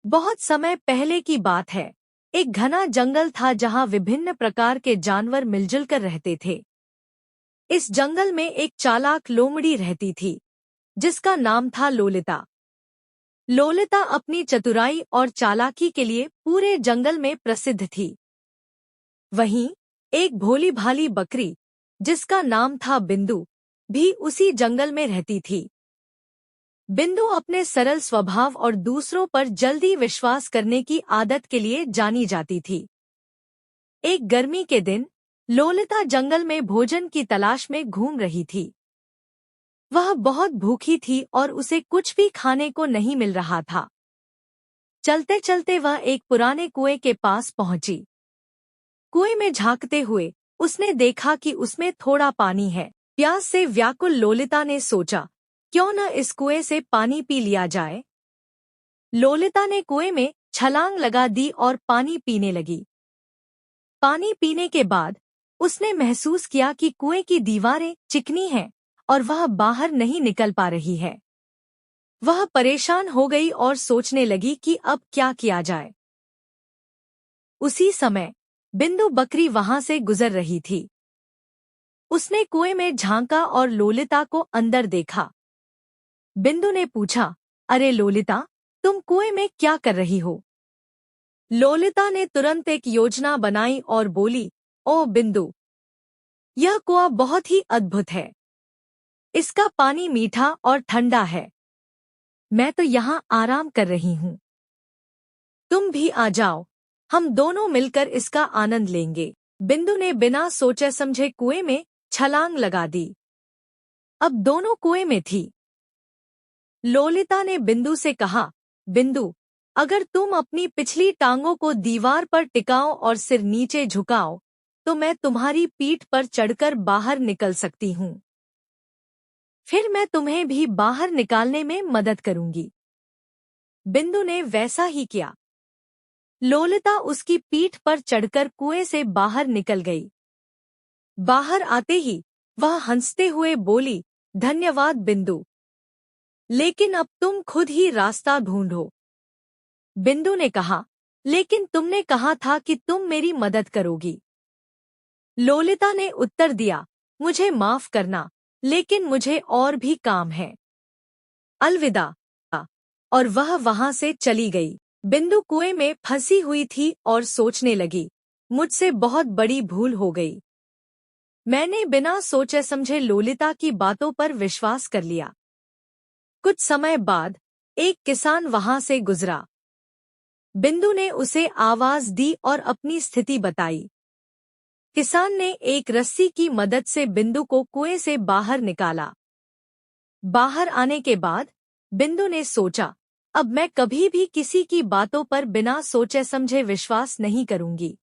बहुत समय पहले की बात है। एक घना जंगल था जहां विभिन्न प्रकार के जानवर मिलजुल कर रहते थे। इस जंगल में एक चालाक लोमड़ी रहती थी जिसका नाम था लोलिता। लोलिता अपनी चतुराई और चालाकी के लिए पूरे जंगल में प्रसिद्ध थी। वहीं एक भोली भाली बकरी जिसका नाम था बिंदु भी उसी जंगल में रहती थी। बिंदु अपने सरल स्वभाव और दूसरों पर जल्दी विश्वास करने की आदत के लिए जानी जाती थी। एक गर्मी के दिन लोलिता जंगल में भोजन की तलाश में घूम रही थी। वह बहुत भूखी थी और उसे कुछ भी खाने को नहीं मिल रहा था। चलते चलते वह एक पुराने कुएं के पास पहुंची। कुएं में झांकते हुए उसने देखा कि उसमें थोड़ा पानी है। प्यास से व्याकुल लोलिता ने सोचा, क्यों न इस कुएं से पानी पी लिया जाए। लोलिता ने कुएं में छलांग लगा दी और पानी पीने लगी। पानी पीने के बाद उसने महसूस किया कि कुएं की दीवारें चिकनी हैं और वह बाहर नहीं निकल पा रही है। वह परेशान हो गई और सोचने लगी कि अब क्या किया जाए। उसी समय बिंदु बकरी वहां से गुजर रही थी। उसने कुएं में झांका और लोलिता को अंदर देखा। बिंदु ने पूछा, अरे लोलिता, तुम कुएं में क्या कर रही हो? लोलिता ने तुरंत एक योजना बनाई और बोली, ओ बिंदु, यह कुआं बहुत ही अद्भुत है। इसका पानी मीठा और ठंडा है। मैं तो यहाँ आराम कर रही हूँ। तुम भी आ जाओ, हम दोनों मिलकर इसका आनंद लेंगे। बिंदु ने बिना सोचे समझे कुएं में छलांग लगा दी। अब दोनों कुएं में थी। लोलिता ने बिंदु से कहा, बिंदु, अगर तुम अपनी पिछली टांगों को दीवार पर टिकाओ और सिर नीचे झुकाओ तो मैं तुम्हारी पीठ पर चढ़कर बाहर निकल सकती हूँ। फिर मैं तुम्हें भी बाहर निकालने में मदद करूंगी। बिंदु ने वैसा ही किया। लोलिता उसकी पीठ पर चढ़कर कुएं से बाहर निकल गई। बाहर आते ही वह हंसते हुए बोली, धन्यवाद बिंदु, लेकिन अब तुम खुद ही रास्ता ढूंढो। बिंदु ने कहा, लेकिन तुमने कहा था कि तुम मेरी मदद करोगी। लोलिता ने उत्तर दिया, मुझे माफ करना, लेकिन मुझे और भी काम है। अलविदा। और वह वहां से चली गई। बिंदु कुएं में फंसी हुई थी और सोचने लगी, मुझसे बहुत बड़ी भूल हो गई। मैंने बिना सोचे समझे लोलिता की बातों पर विश्वास कर लिया। कुछ समय बाद एक किसान वहां से गुजरा। बिंदु ने उसे आवाज दी और अपनी स्थिति बताई। किसान ने एक रस्सी की मदद से बिंदु को कुएं से बाहर निकाला। बाहर आने के बाद बिंदु ने सोचा, अब मैं कभी भी किसी की बातों पर बिना सोचे समझे विश्वास नहीं करूंगी।